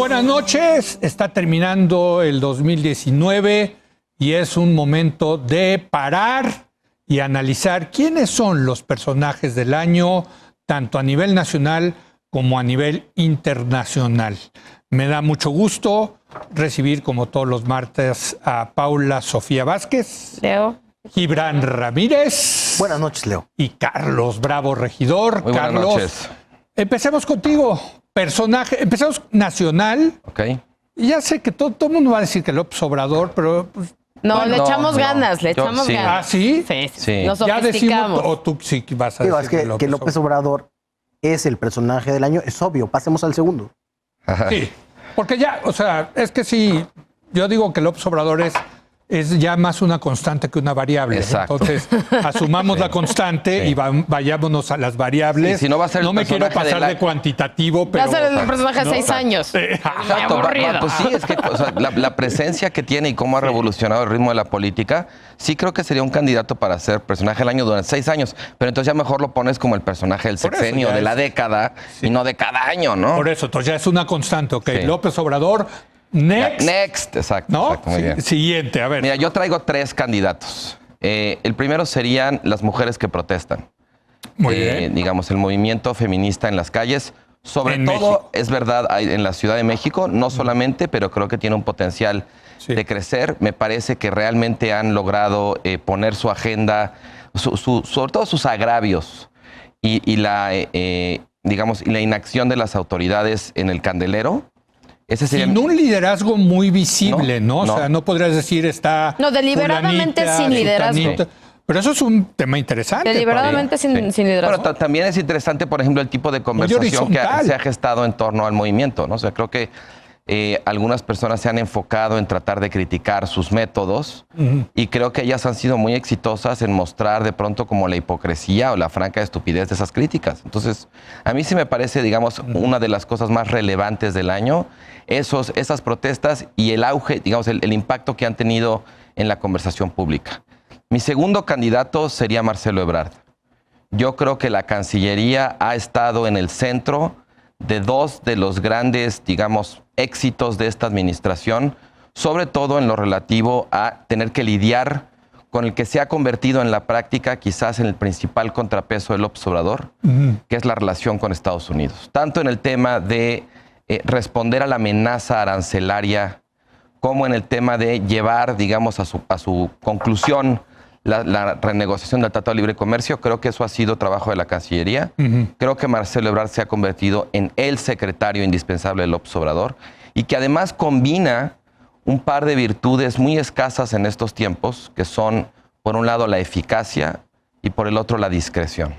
buenas noches. Está terminando el 2019 y es un momento de parar y analizar quiénes son los personajes del año, tanto a nivel nacional como a nivel internacional. Me da mucho gusto recibir, como todos los martes, a Paula Sofía Vázquez. Leo. Gibran Ramírez. Buenas noches, Leo. Y Carlos Bravo, regidor. Muy buenas noches. Empecemos contigo. Personaje, empezamos nacional. Ok. Y ya sé que todo el mundo va a decir que López Obrador, pero... Pues, no, bueno, le echamos ganas, le Yo echamos sí. ganas. ¿Ah, sí? Sí, Sí. nos Ya decimos, sofisticamos. o tú sí vas a Digo, decir es que López Obrador es el personaje del año, es obvio. Pasemos al segundo. Sí, porque ya, o sea, es que sí, yo digo que López Obrador es ya más una constante que una variable. Exacto. Entonces, asumamos la constante y vayámonos a las variables. Sí, si no va a ser el no me quiero personaje pasar de cuantitativo, Va pero... a ser el personaje de 6 años. Exacto, Aburrido. pues sí, es que o sea, la presencia que tiene y cómo ha revolucionado el ritmo de la política, sí creo que sería un candidato para ser personaje del año durante 6 años, pero entonces ya mejor lo pones como el personaje del Por eso sexenio, ya de la es- década, Sí. y no de cada año, ¿no? Por eso, entonces ya es una constante, ¿ok? Sí. López Obrador, next, Next, exacto. ¿no? Exacto, muy bien. Siguiente, a ver. Mira, yo traigo 3 candidatos. El primero serían las mujeres que protestan. Muy bien. Digamos, el movimiento feminista en las calles. Sobre En todo, México. es verdad, hay en la Ciudad de México, no solamente, pero creo que tiene un potencial Sí. de crecer. Me parece que realmente han logrado poner su agenda, sobre todo sus agravios y la, digamos, y la inacción de las autoridades en el candelero. Ese sería Sin un liderazgo muy visible, ¿no? O No. sea, no podrías decir está... No, deliberadamente fulanita, sin liderazgo. sutanita. Pero eso es un tema interesante. Deliberadamente Sí. sin liderazgo. Pero también es interesante, por ejemplo, el tipo de conversación que horizontal. se ha gestado en torno al movimiento, ¿no? O sea, creo que algunas personas se han enfocado en tratar de criticar sus métodos y creo que ellas han sido muy exitosas en mostrar de pronto como la hipocresía o la franca estupidez de esas críticas. Entonces, a mí sí me parece, digamos, una de las cosas más relevantes del año, esas protestas y el auge, digamos, el impacto que han tenido en la conversación pública. Mi segundo candidato sería Marcelo Ebrard. Yo creo que la Cancillería ha estado en el centro de 2 de los grandes, digamos, éxitos de esta administración, sobre todo en lo relativo a tener que lidiar con el que se ha convertido en la práctica quizás en el principal contrapeso del López Obrador, que es la relación con Estados Unidos. Tanto en el tema de responder a la amenaza arancelaria, como en el tema de llevar, digamos, a su conclusión la renegociación del Tratado de Libre Comercio. Creo que eso ha sido trabajo de la Cancillería. Creo que Marcelo Ebrard se ha convertido en el secretario indispensable de López Obrador y que además combina un par de virtudes muy escasas en estos tiempos, que son, por un lado, la eficacia y por el otro, la discreción.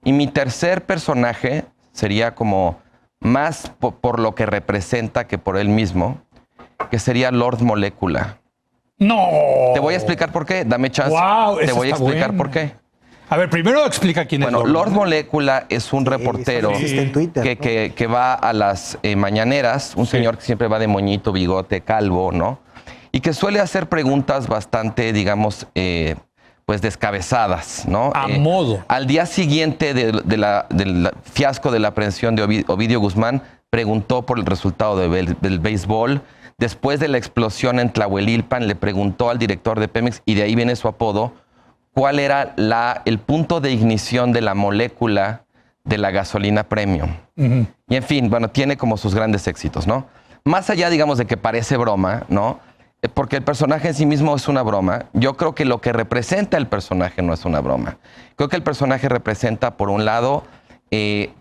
Y mi tercer personaje sería como más por lo que representa que por él mismo, que sería Lord Molecula. No. Te voy a explicar por qué. Dame chance. Wow, Te eso voy a está explicar bueno. por qué. A ver, primero explica quién Bueno, es Lord Molecula es un reportero eso existe en Twitter, ¿no? que va a las mañaneras, un señor que siempre va de moñito, bigote, calvo, ¿no? Y que suele hacer preguntas bastante, digamos, pues descabezadas, ¿no? A modo. Al día siguiente del fiasco de la aprehensión de Ovidio Guzmán, preguntó por el resultado del béisbol. Después de la explosión en Tlahuelilpan, le preguntó al director de Pemex, y de ahí viene su apodo, cuál era el punto de ignición de la molécula de la gasolina premium. Y en fin, bueno, tiene como sus grandes éxitos, ¿no? Más allá, digamos, de que parece broma, ¿no? Porque el personaje en sí mismo es una broma, yo creo que lo que representa el personaje no es una broma. Creo que el personaje representa, por un lado,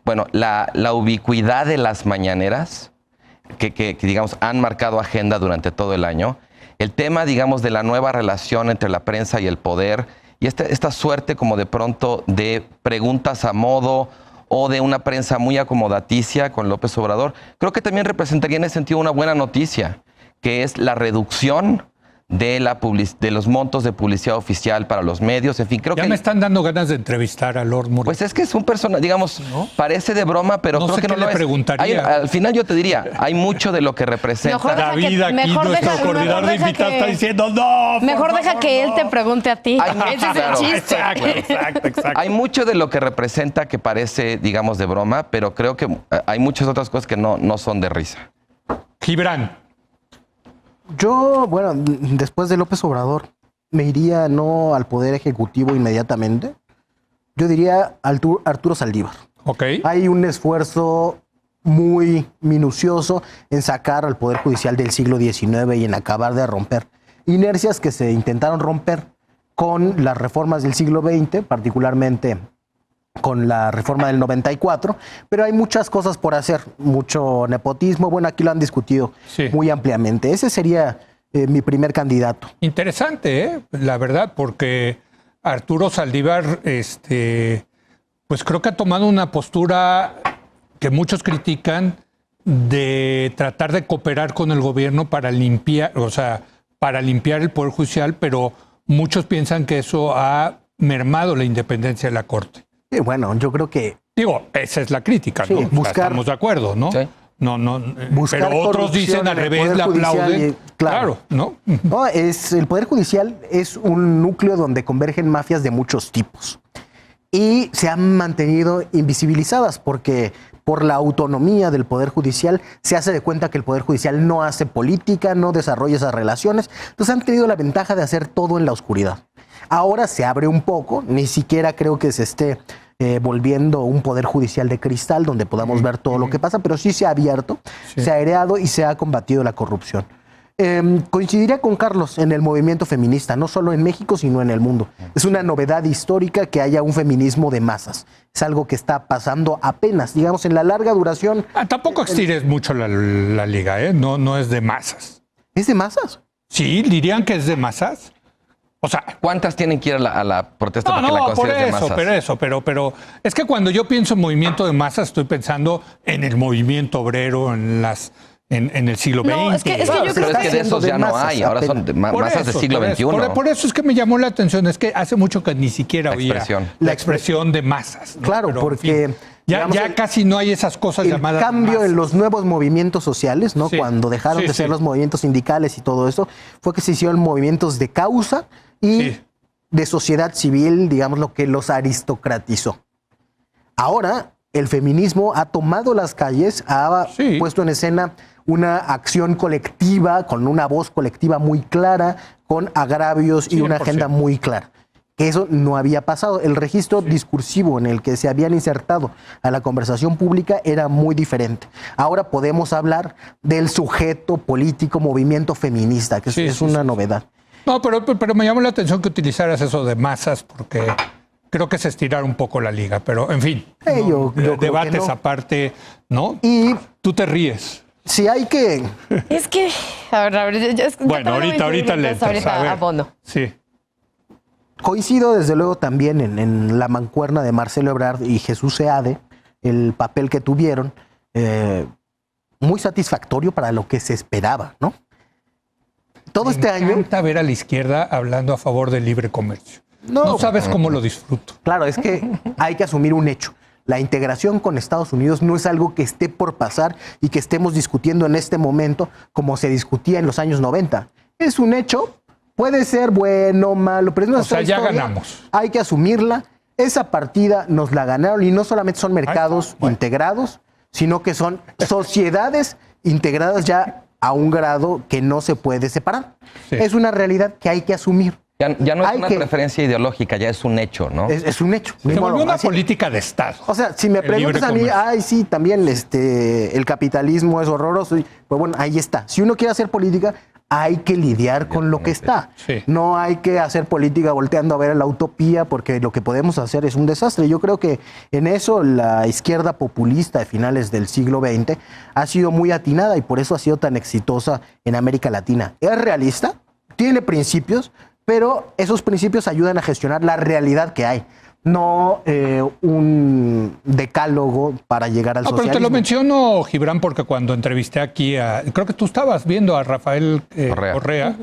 bueno, la ubicuidad de las mañaneras, que, digamos, han marcado agenda durante todo el año. El tema, digamos, de la nueva relación entre la prensa y el poder, y esta suerte como de pronto de preguntas a modo o de una prensa muy acomodaticia con López Obrador, creo que también representaría en ese sentido una buena noticia, que es la reducción de los montos de publicidad oficial para los medios. En fin, creo Ya que... me están dando ganas de entrevistar a Lord Molecula. Pues es que es un personaje, digamos, ¿no? parece de broma, pero No creo sé que no qué lo le es. preguntaría. Al final yo te diría, hay mucho de lo que representa. Mejor deja David, que- aquí mejor nuestro deja- coordinador mejor de deja invitados que- está diciendo, no, por Mejor deja favor, que él no". te pregunte a ti. Hay- Ese es el claro. chiste. Exacto. Hay mucho de lo que representa que parece, digamos, de broma, pero creo que hay muchas otras cosas que no son de risa. Gibran. Yo, bueno, después de López Obrador, me iría no al Poder Ejecutivo inmediatamente. Yo diría Arturo Saldívar. Ok. Hay un esfuerzo muy minucioso en sacar al Poder Judicial del siglo XIX y en acabar de romper inercias que se intentaron romper con las reformas del siglo XX, particularmente con la reforma del 94, pero hay muchas cosas por hacer, mucho nepotismo. Bueno, aquí lo han discutido muy ampliamente. Ese sería mi primer candidato. Interesante, la verdad, porque Arturo Saldívar, pues creo que ha tomado una postura que muchos critican de tratar de cooperar con el gobierno para limpiar, para limpiar el Poder Judicial, pero muchos piensan que eso ha mermado la independencia de la Corte. Sí, bueno, yo creo que... Digo, esa es la crítica, sí, ¿no? Estamos de acuerdo, ¿no? Sí. No, pero otros dicen al revés, le aplauden. Claro, ¿no? No, el Poder Judicial es un núcleo donde convergen mafias de muchos tipos. Y se han mantenido invisibilizadas porque por la autonomía del Poder Judicial se hace de cuenta que el Poder Judicial no hace política, no desarrolla esas relaciones. Entonces han tenido la ventaja de hacer todo en la oscuridad. Ahora se abre un poco, ni siquiera creo que se esté volviendo un Poder Judicial de cristal donde podamos ver todo lo que pasa, pero sí se ha abierto, se ha aireado y se ha combatido la corrupción. Coincidiría con Carlos en el movimiento feminista, no solo en México, sino en el mundo. Es una novedad histórica que haya un feminismo de masas. Es algo que está pasando apenas, digamos, en la larga duración. Tampoco estires mucho la liga, ¿eh? No es de masas. ¿Es de masas? Sí, dirían que es de masas. O sea, ¿cuántas tienen que ir a la protesta para que la consideres de masas? Pero es que cuando yo pienso en movimiento de masas, estoy pensando en el movimiento obrero, en el siglo XX. No, es que yo creo pero es que de esos ya no hay, ahora son masas del siglo XXI. Por eso es que me llamó la atención, es que hace mucho que ni siquiera oía la expresión de masas, ¿no? Claro, pero, porque... En fin, ya casi no hay esas cosas llamadas El cambio masas. En los nuevos movimientos sociales, ¿no? Cuando dejaron de ser los movimientos sindicales y todo eso, fue que se hicieron movimientos de causa y de sociedad civil, digamos, lo que los aristocratizó. Ahora, el feminismo ha tomado las calles, ha puesto en escena una acción colectiva, con una voz colectiva muy clara, con agravios y una agenda muy clara. Que eso no había pasado. El registro discursivo en el que se habían insertado a la conversación pública era muy diferente. Ahora podemos hablar del sujeto político movimiento feminista, que es una novedad. No, pero me llamó la atención que utilizaras eso de masas, porque creo que es estirar un poco la liga. Pero, en fin, yo debates aparte, ¿no? Y tú te ríes. Si hay que... Es que... A ver, bueno, ahorita le entras. A Bono. Sí. Coincido desde luego también en la mancuerna de Marcelo Ebrard y Jesús Seade, el papel que tuvieron, muy satisfactorio para lo que se esperaba, ¿no? Todo este año... Me encanta ver a la izquierda hablando a favor del libre comercio. No sabes cómo lo disfruto. Claro, es que hay que asumir un hecho. La integración con Estados Unidos no es algo que esté por pasar y que estemos discutiendo en este momento como se discutía en los años 90. Es un hecho, puede ser bueno, malo, pero es nuestra historia. Ya ganamos. Hay que asumirla. Esa partida nos la ganaron y no solamente son mercados integrados, sino que son sociedades integradas ya a un grado que no se puede separar. Es una realidad que hay que asumir. Ya no es una preferencia ideológica, ya es un hecho, ¿no? Es un hecho. Se volvió una política de Estado. O sea, si me preguntas a mí, sí, también el capitalismo es horroroso. Pues bueno, ahí está. Si uno quiere hacer política, hay que lidiar con lo que está. No hay que hacer política volteando a ver la utopía, porque lo que podemos hacer es un desastre. Yo creo que en eso la izquierda populista de finales del siglo XX ha sido muy atinada y por eso ha sido tan exitosa en América Latina. Es realista, tiene principios, pero esos principios ayudan a gestionar la realidad que hay, no un decálogo para llegar al socialismo. Pero te lo menciono, Gibran, porque cuando entrevisté aquí creo que tú estabas viendo a Rafael Correa,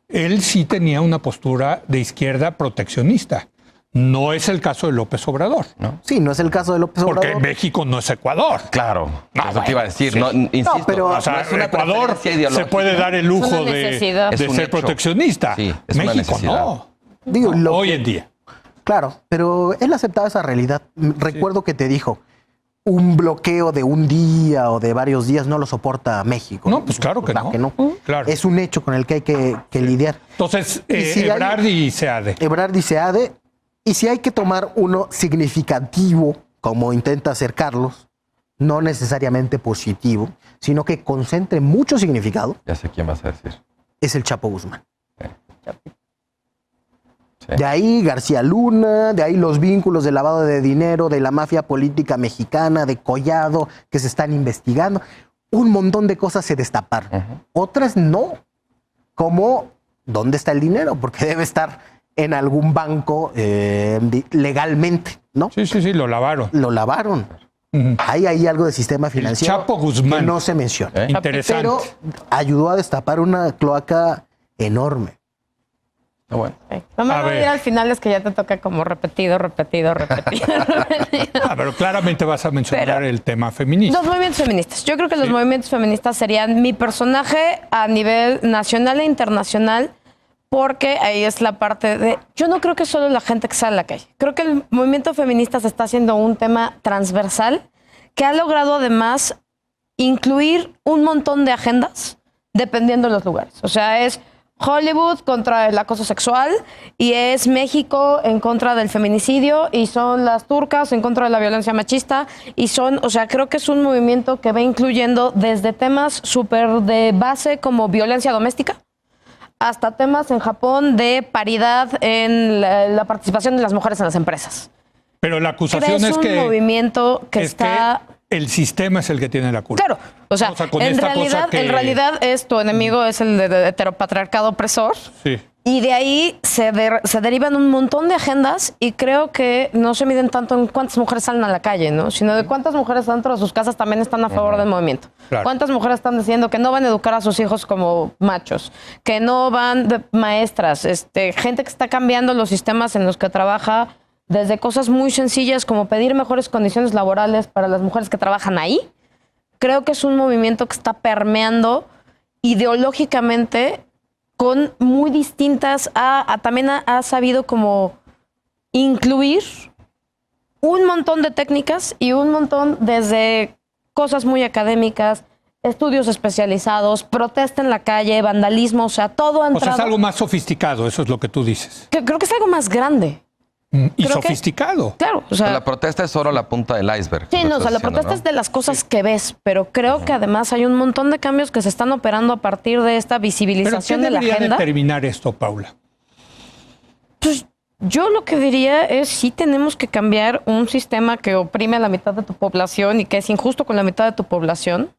él sí tenía una postura de izquierda proteccionista. No es el caso de López Obrador, ¿no? Sí, no es el caso de López Obrador. Porque México no es Ecuador. Claro, eso te iba a decir. No, insisto, pero o sea, Ecuador se puede dar el lujo de ser proteccionista. Sí, es México no. Digo, hoy en día. Claro, pero él aceptaba esa realidad. Recuerdo que te dijo, un bloqueo de un día o de varios días no lo soporta México. No, pues claro que no. Claro. Es un hecho con el que hay que lidiar. Entonces, Y si Ebrard y Seade. Ebrard y Seade, y si hay que tomar uno significativo, como intenta hacer Carlos, no necesariamente positivo, sino que concentre mucho significado, Ya sé quién vas a decir. es el Chapo Guzmán. Sí. De ahí García Luna, de ahí los vínculos de lavado de dinero, de la mafia política mexicana, de Collado, que se están investigando. Un montón de cosas se destaparon. Otras no. Como, ¿dónde está el dinero? Porque debe estar en algún banco legalmente, ¿no? Sí, lo lavaron. Lo lavaron. Hay ahí algo de sistema financiero Chapo Guzmán. que no se menciona. Interesante. Pero ayudó a destapar una cloaca enorme. Bueno. No me A voy a ver. ir al final, es que ya te toca como repetido. Pero claramente vas a mencionar el tema feminista. Los movimientos feministas. Yo creo que los movimientos feministas serían mi personaje a nivel nacional e internacional, porque ahí es la parte de... Yo no creo que solo la gente que sale a la calle. Creo que el movimiento feminista se está haciendo un tema transversal que ha logrado además incluir un montón de agendas dependiendo de los lugares. O sea, es Hollywood contra el acoso sexual, y es México en contra del feminicidio, y son las turcas en contra de la violencia machista, y son, o sea, creo que es un movimiento que va incluyendo desde temas súper de base como violencia doméstica, hasta temas en Japón de paridad en la participación de las mujeres en las empresas. Pero la acusación es un que... movimiento que está... el sistema es el que tiene la culpa. Claro, o sea, con en esta realidad, cosa que- en realidad es tu enemigo es el de heteropatriarcado opresor. Sí. Y de ahí se derivan un montón de agendas, y creo que no se miden tanto en cuántas mujeres salen a la calle, ¿no? Sino de cuántas mujeres dentro de sus casas también están a favor del movimiento. Claro. Cuántas mujeres están diciendo que no van a educar a sus hijos como machos, que no van de maestras, gente que está cambiando los sistemas en los que trabaja, desde cosas muy sencillas como pedir mejores condiciones laborales para las mujeres que trabajan ahí. Creo que es un movimiento que está permeando ideológicamente con muy distintas, también ha sabido como incluir un montón de técnicas y un montón desde cosas muy académicas, estudios especializados, protesta en la calle, vandalismo, o sea, todo ha O sea, entrado. es algo más sofisticado, eso es lo que tú dices. Creo que es algo más grande. Y Creo que- sofisticado. Claro, o sea, La protesta es solo la punta del iceberg. sí, lo no, o sea, estás la diciendo, protesta ¿no? es de las cosas que ves, pero creo que además hay un montón de cambios que se están operando a partir de esta ¿Pero qué visibilización de la debería agenda. determinar esto, Paula? Pues yo lo que diría es sí tenemos que cambiar un sistema que oprime a la mitad de tu población y que es injusto con la mitad de tu población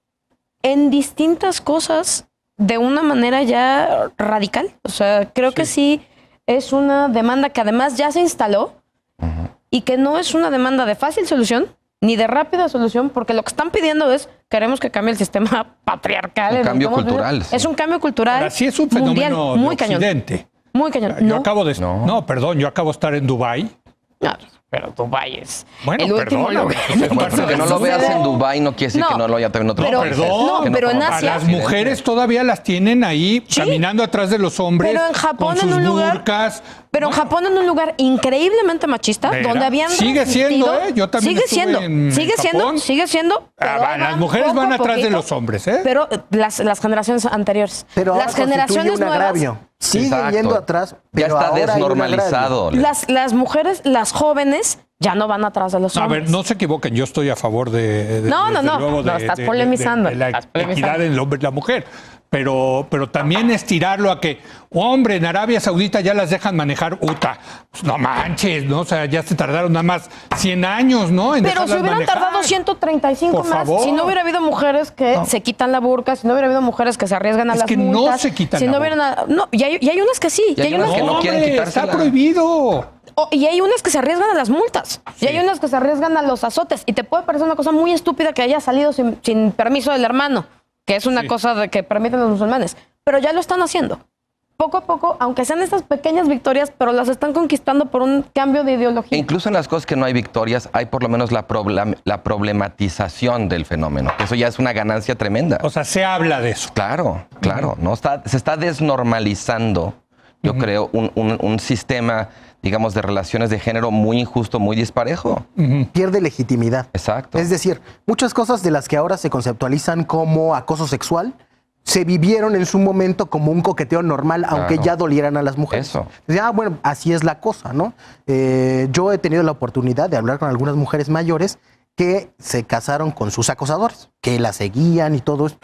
en distintas cosas de una manera ya radical. O sea, creo que sí es una demanda que además ya se instaló y que no es una demanda de fácil solución ni de rápida solución, porque lo que están pidiendo es queremos que cambie el sistema patriarcal. Un en el que cambio estamos cultural, viviendo. sí. Es un cambio cultural. Ahora sí es un mundial, fenómeno muy de cañón. Occidente. Muy cañón. Yo No. acabo de... No. No, perdón, yo acabo de estar en Dubái. No, pero Dubái es Bueno, el último perdóname. lugar. Bueno, que no lo veas en Dubái no quiere decir No, que no lo haya también en otro pero- país. Perdón, no, Que pero en forma A Asia- las parte. mujeres todavía las tienen ahí Sí. caminando atrás de los hombres. Pero en Japón, con sus en un lugar. burkas. Pero en Bueno, Japón, en un lugar increíblemente machista, ¿Verdad? donde habían. Sigue siendo, resistido- Yo también Sigue estuve siendo. en Sigue siendo. Japón. Sigue siendo. pero ahí Las van mujeres poco van a atrás de poquito, los hombres, ¿eh? Pero las generaciones anteriores. Pero ahora las constituye generaciones un nuevas. agravio. Siguen Exacto. yendo atrás, Ya pero está ahora hay un desnormalizado. agravio. Las mujeres, las jóvenes, ya no van atrás de los A hombres. ver, no se equivoquen, yo estoy a favor de No, desde no. luego, No, estás polemizando, de la estás polemizando. equidad en el hombre y la mujer. Pero también estirarlo a que, hombre, en Arabia Saudita ya las dejan manejar UTA. Pues no manches, ¿no? O sea, ya se tardaron nada más 100 años, ¿no? En Pero se dejarlas hubieran manejar. tardado 135 Por más. favor. Si no hubiera habido mujeres que se quitan la burka, si no hubiera habido mujeres que se arriesgan a Es las que no multas. se quitan si la no hubieran no, y hay unas que sí. Y hay unas que no quieren hombre, quitársela. está prohibido. Y hay unas que se arriesgan a las multas. Y hay unas que se arriesgan a los azotes. Y te puede parecer una cosa muy estúpida que haya salido sin permiso del hermano, que es una Sí. cosa de que permiten los musulmanes. Pero ya lo están haciendo. Poco a poco, aunque sean estas pequeñas victorias, pero las están conquistando por un cambio de E ideología. incluso en las cosas que no hay victorias, hay por lo menos la problematización del fenómeno. Eso ya es una ganancia tremenda. O sea, se habla de eso. Claro, claro. Se está desnormalizando yo creo, un sistema, digamos, de relaciones de género muy injusto, muy disparejo. Pierde legitimidad. Exacto. Es decir, muchas cosas de las que ahora se conceptualizan como acoso sexual se vivieron en su momento como un coqueteo normal, aunque ya dolieran a las mujeres. Eso. Bueno, así es la cosa, ¿no? Yo he tenido la oportunidad de hablar con algunas mujeres mayores que se casaron con sus acosadores, que la seguían y todo eso,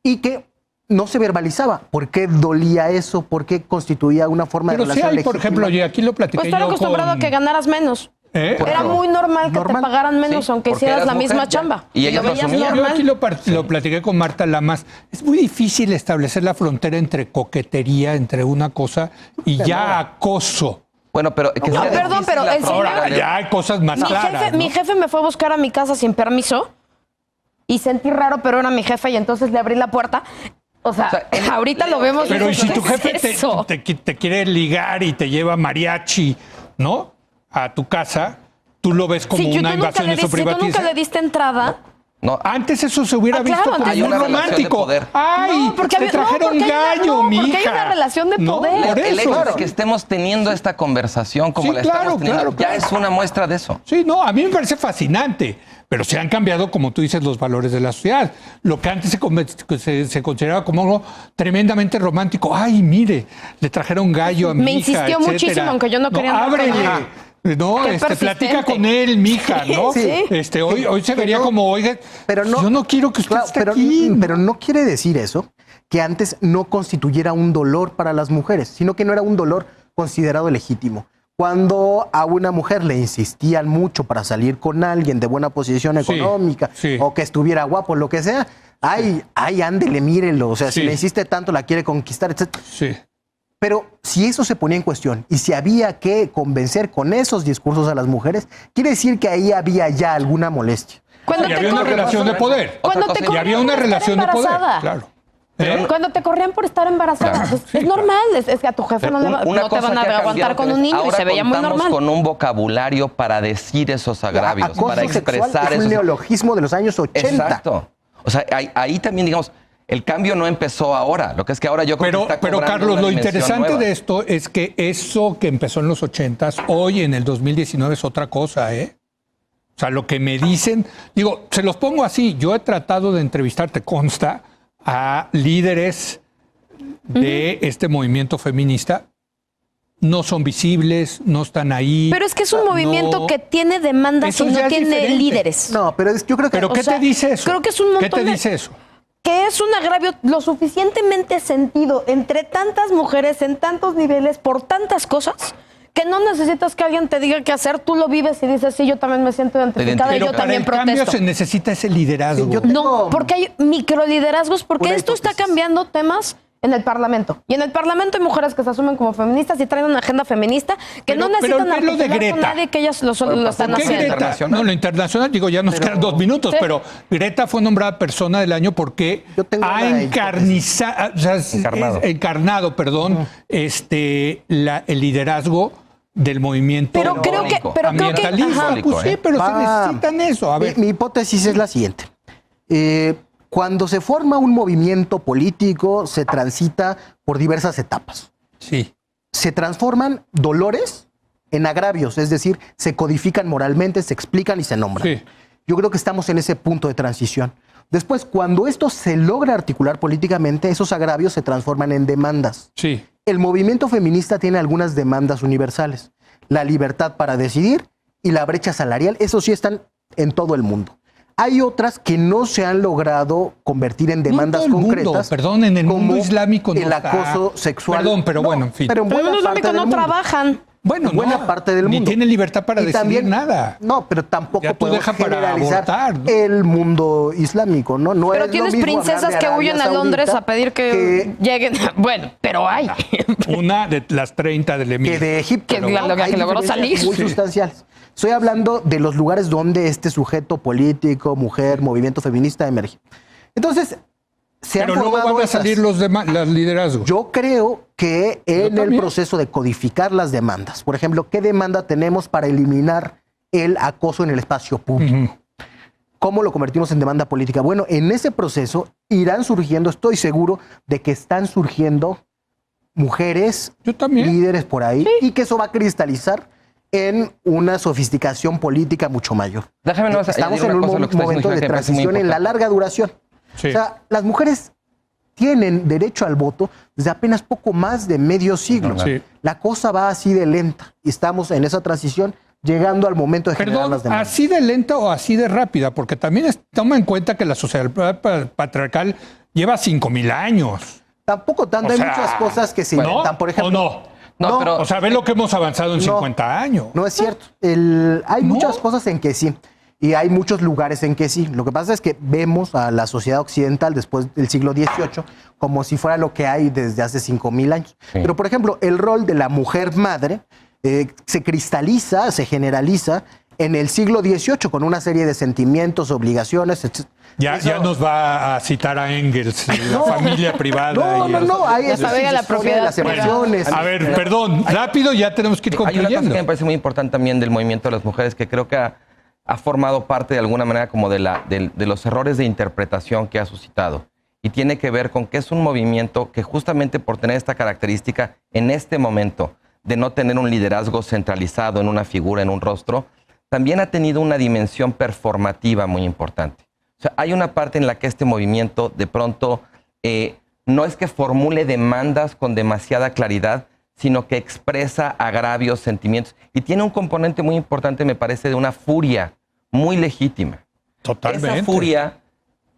y que no se verbalizaba. ¿Por qué dolía eso? ¿Por qué constituía una forma de relación Pero sí hay, por ejemplo, y aquí lo platiqué Pues estar yo acostumbrado a que ganaras menos. Era Claro. muy normal que te pagaran menos, Sí, aunque porque hicieras eras la mujer, misma ya. chamba. Y ellas lo lo veías asumían. Yo normal. aquí lo platiqué con Marta Lamas. Es muy difícil establecer la frontera entre coquetería, entre una cosa y ya acoso. Bueno, pero... que No, sea perdón, difícil pero la el señor- frontera, Ahora Leo. ya hay cosas más claras. Mi jefe me fue a buscar a mi casa sin permiso y sentí raro, pero era mi jefe y entonces le abrí la puerta. O sea, ahorita lo vemos. y Pero ¿y dices, si tu ¿qué es jefe eso? te quiere ligar y te lleva mariachi, ¿no? A tu casa, tú lo ves como Sí, una invasión de su si tú nunca privacidad. le diste entrada. No, Antes eso se hubiera visto claro, como antes muy hay una relación de romántico. poder. Ay, No, porque te había- trajeron porque hay una- gallo, no, mi porque hay hija. una relación de No, poder. por el eso. hecho de que estemos teniendo esta conversación como Sí, la claro, estamos teniendo, claro. ya es una muestra de eso. Sí, no, a mí me parece fascinante, pero se han cambiado, como tú dices, los valores de la sociedad. Lo que antes se consideraba como algo tremendamente romántico. Ay, mire, le trajeron gallo a mi Me hija, insistió etcétera. muchísimo, aunque yo no quería andar con ábrele. él. No, Qué platica persistente. con él, mija, ¿no? Sí. Hoy se vería como, oiga, Pero no, yo no quiero que usted claro, esté pero, aquí. pero no quiere decir eso que antes no constituyera un dolor para las mujeres, sino que no era un dolor considerado legítimo. Cuando a una mujer le insistían mucho para salir con alguien de buena posición Sí, económica sí. o que estuviera guapo, lo que sea, ay, ándele, mírenlo. O sea, Sí. si le insiste tanto, la quiere conquistar, etc. Sí. Pero si eso se ponía en cuestión y si había que convencer con esos discursos a las mujeres, quiere decir que ahí había ya alguna molestia. Cuando Y te había una corren- relación de poder. Cuando Otra te cosa, Y corrían había una por estar relación de poder, embarazada. claro. Cuando te corrían por estar embarazada. Claro. Pues, Sí, es claro. normal. Es que a tu jefe no, Una no te cosa van a que ha aguantar cambiado, con que un niño y ahora se veía muy contamos normal. con un vocabulario para decir esos agravios, Acoso para sexual expresar es un esos... neologismo de los años 80. Exacto. O sea, ahí también, digamos, el cambio no empezó ahora. Lo que es que ahora yo creo que está Pero cobrando Carlos, una lo dimensión interesante nueva. de esto es que eso que empezó en los 80s, hoy en el 2019 es otra cosa, ¿eh? O sea, lo que me dicen, digo, se los pongo así, yo he tratado de entrevistar, te consta, a líderes de este movimiento feminista. No son visibles, no están ahí. Pero es que es un movimiento no- que tiene demandas Eso y no ya es tiene diferente. líderes. No, pero yo creo que... ¿Pero qué o sea, te dice eso? creo que es un ¿Qué montón te de- dice eso? Que es un agravio lo suficientemente sentido entre tantas mujeres en tantos niveles por tantas cosas que no necesitas que alguien te diga qué hacer, tú lo vives y dices, sí, yo también me siento identificada y Pero yo para también el cambio protesto. se necesita ese liderazgo. Sí, yo- No, Tengo porque hay microliderazgos, porque una esto está hipótesis. cambiando temas en el Parlamento. Y en el Parlamento hay mujeres que se asumen como feministas y traen una agenda feminista que Pero- no necesitan pero ¿qué es lo de articular con Greta? nadie, que ellas lo están ¿Por qué haciendo. Greta? internacional. No, lo internacional, digo, ya nos quedan 2 minutos, Sí. pero Greta fue nombrada persona del año porque Yo tengo ha una encarnado, el liderazgo del movimiento Pero creo que- pero creo que- ambientalista. ajá. Pues sí, pero se necesitan eso. A ver, Mi hipótesis es la siguiente. Cuando se forma un movimiento político, se transita por diversas etapas. sí. Se transforman dolores en agravios, es decir, se codifican moralmente, se explican y se nombran. Sí. Yo creo que estamos en ese punto de transición. Después, cuando esto se logra articular políticamente, esos agravios se transforman en demandas. Sí. El movimiento feminista tiene algunas demandas universales. La libertad para decidir y la brecha salarial, eso sí están en todo el mundo. Hay otras que no se han logrado convertir en demandas No en todo el concretas. mundo, perdón, en el mundo como islámico no el está. acoso sexual. Perdón, pero bueno, en fin. Pero en Pero buena los parte islámicos del no mundo. trabajan. Bueno, Buena no, parte del mundo. Ni tienen libertad para Y decidir también- nada. No, pero tampoco Ya tú podemos deja para generalizar abortar, ¿no? el mundo islámico, ¿no? No Pero es lo tienes mismo princesas hablar de que Arabia huyen a Londres Saudita a pedir que lleguen. Bueno, pero hay. Una de las 30 del que Emir. de Egipto. Que ¿no? la que Hay logró diferencias salir. muy Sí. sustanciales. Estoy hablando de los lugares donde este sujeto político, mujer, movimiento feminista emerge. Entonces, se Pero han luego formado van a esas. salir los liderazgos. Yo creo que en el también. proceso de codificar las demandas, por ejemplo, ¿qué demanda tenemos para eliminar el acoso en el espacio público? Ujú. ¿Cómo lo convertimos en demanda política? Bueno, en ese proceso irán surgiendo, estoy seguro de que están surgiendo mujeres Yo también. líderes por ahí y que eso va a cristalizar en una sofisticación política mucho mayor. Déjame nomás Estamos añadir en una un cosa a lo que está momento diciendo, de que me parece muy transición en la importante. larga duración. Sí. O sea, las mujeres tienen derecho al voto desde apenas poco más de medio siglo. Sí. La cosa va así de lenta y estamos en esa transición llegando al momento de generar Perdón, las demandas. ¿así de lenta o así de rápida? Porque también toma en cuenta que la sociedad patriarcal lleva 5,000 años. Tampoco tanto, O hay sea, muchas cosas que se ¿No? inventan. Por ejemplo, ¿O no? No, pero O sea, ve lo que hemos avanzado en 50 años. No es cierto. Hay muchas cosas en que sí. Y hay muchos lugares en que sí. Lo que pasa es que vemos a la sociedad occidental después del siglo XVIII como si fuera lo que hay desde hace 5,000 años. Sí. Pero, por ejemplo, el rol de la mujer madre se cristaliza, se generaliza en el siglo XVIII con una serie de sentimientos, obligaciones, etc. Ya nos va a citar a Engels, la familia privada. No. Hay Ya esa sabe la historia de propiedad las privada. emociones. A ver, perdón, rápido, ya tenemos que ir hay una cosa concluyendo. que me parece muy importante también del movimiento de las mujeres, que creo que ha formado parte de alguna manera como de los errores de interpretación que ha suscitado. Y tiene que ver con que es un movimiento que justamente por tener esta característica en este momento de no tener un liderazgo centralizado en una figura, en un rostro, también ha tenido una dimensión performativa muy importante. O sea, hay una parte en la que este movimiento de pronto no es que formule demandas con demasiada claridad, sino que expresa agravios, sentimientos. Y tiene un componente muy importante, me parece, de una furia muy legítima. Totalmente. Esa furia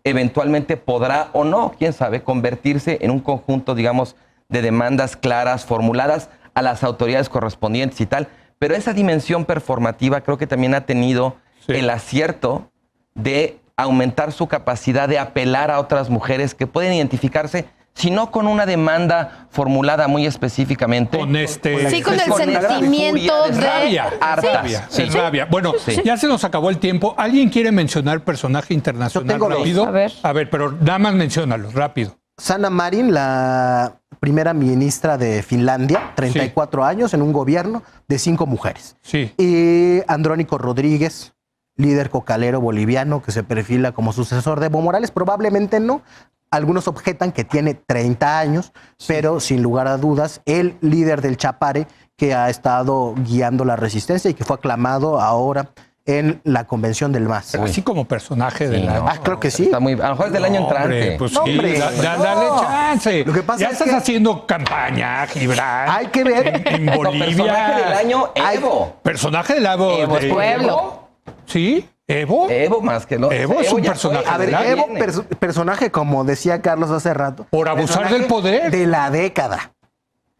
eventualmente podrá o no, quién sabe, convertirse en un conjunto, digamos, de demandas claras, formuladas a las autoridades correspondientes y tal. Pero esa dimensión performativa creo que también ha tenido el acierto de aumentar su capacidad de apelar a otras mujeres que pueden identificarse, si no con una demanda formulada muy específicamente. Con Sí, con el con esta sentimiento furia de... rabia. hartas. Rabia, Sí. es rabia. Bueno, Sí. ya se nos acabó el tiempo. ¿Alguien quiere mencionar personaje internacional Yo tengo dos. rápido? A ver. Pero nada más menciónalo, rápido. Sanna Marin, la primera ministra de Finlandia, 34 años, en un gobierno de 5 mujeres. Sí. Y Andrónico Rodríguez, líder cocalero boliviano que se perfila como sucesor de Evo Morales, probablemente no. Algunos objetan que tiene 30 años, pero sin lugar a dudas, el líder del Chapare que ha estado guiando la resistencia y que fue aclamado ahora en la convención del MAS. Pero así como personaje de Sí, la... no. Creo que sí. Está muy, a lo mejor es del año entrante. Hombre, pues No, sí, hombre, dale no. chance. Lo que pasa ya es estás que- haciendo campaña, Gibran. Hay que ver. En No, Bolivia. personaje del año, Hay- Evo. Personaje del Evo. Evo es pueblo. Sí, Evo. Evo más que lo. Evo es un ya personaje fue, A ver, ya Evo, viene. personaje, como decía Carlos hace rato. Por abusar personaje del poder. De la década.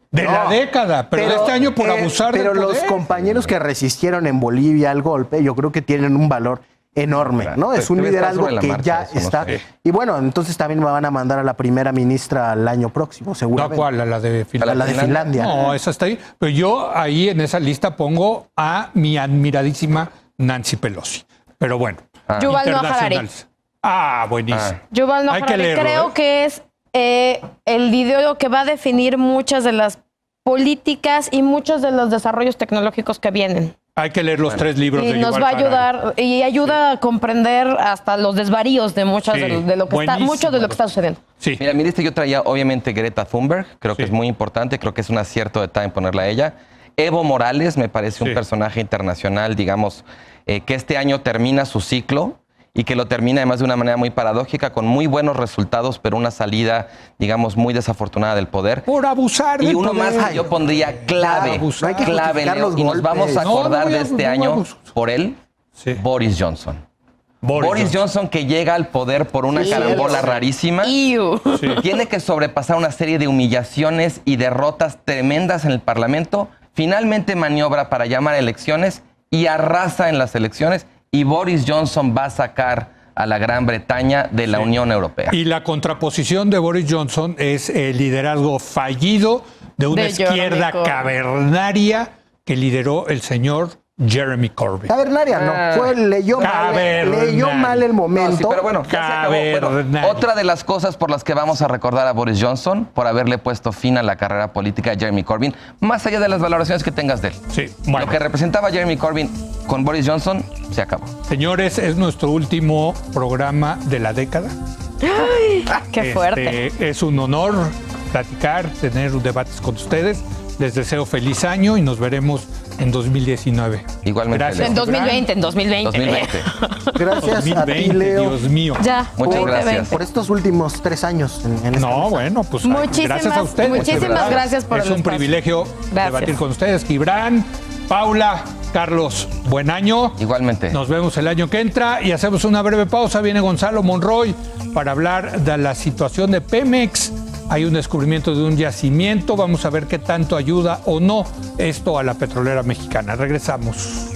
De la No, década, pero de este año por abusar del Pero poder. los compañeros que resistieron en Bolivia al golpe, yo creo que tienen un valor enorme, Claro, ¿no? pues Es un debe estar liderazgo sobre la que marcha, ya eso no está. sé. Y bueno, entonces también me van a mandar a la primera ministra al año próximo, ¿No, seguramente. cuál? ¿A la de A Finlandia? la de Finlandia. No, esa está ahí. Pero yo ahí en esa lista pongo a mi admiradísima Nancy Pelosi. Pero bueno. Yuval Noah Harari. internacionales. Ah, buenísimo. Yuval Noah Hay que Harari. leerlo, Creo ¿eh? que es el video que va a definir muchas de las políticas y muchos de los desarrollos tecnológicos que vienen. Hay que leer los 3 libros Y de nos Yuval va a Harari. ayudar y ayuda a comprender hasta los desvaríos de muchas Sí, de lo que está, buenísimo. mucho de lo que está sucediendo. Sí. Mira, mi lista yo traía obviamente Greta Thunberg, creo que Sí. es muy importante, creo que es un acierto de time ponerla a ella. Evo Morales me parece Sí. un personaje internacional, digamos, que este año termina su ciclo y que lo termina además de una manera muy paradójica, con muy buenos resultados, pero una salida, digamos, muy desafortunada del poder. Por abusar Y del uno más poder. que yo pondría clave, No hay que clave, justificar Leo, los y nos vamos a golpes. acordar No, no de voy este a- año vamos. por él, Sí. Boris Johnson. Boris Johnson que llega al poder por una carambola rarísima. Iu. Tiene que sobrepasar una serie de humillaciones y derrotas tremendas en el Parlamento. Finalmente maniobra para llamar a elecciones y arrasa en las elecciones. Y Boris Johnson va a sacar a la Gran Bretaña de la Unión Europea. Y la contraposición de Boris Johnson es el liderazgo fallido de una De Jeremy izquierda Corbyn. cavernaria que lideró el señor Jeremy Corbyn. Cavernaria no, leyó mal el momento. No, sí, pero bueno, ya se acabó. Bueno, Cavernario. otra de las cosas por las que vamos a recordar a Boris Johnson, por haberle puesto fin a la carrera política de Jeremy Corbyn, más allá de las valoraciones que tengas de él. Sí, bueno. Lo que representaba Jeremy Corbyn con Boris Johnson se acabó. Señores, es nuestro último programa de la década. Qué fuerte. Es un honor platicar, tener debates con ustedes. Les deseo feliz año y nos veremos en 2019. Igualmente. Gracias. En 2020, en 2020. 2020. Gracias a ti, 2020, Leo, Dios mío. Ya, Muchas 2020. gracias. por estos últimos 3 años. En esta No, mesa. bueno, pues Muchísimas, gracias a ustedes. muchísimas de verdad. gracias por es el un espacio. privilegio Gracias. debatir con ustedes. Gibran, Paula, Carlos, buen año. Igualmente. Nos vemos el año que entra y hacemos una breve pausa. Viene Gonzalo Monroy para hablar de la situación de Pemex. Hay un descubrimiento de un yacimiento. Vamos a ver qué tanto ayuda o no esto a la petrolera mexicana. Regresamos.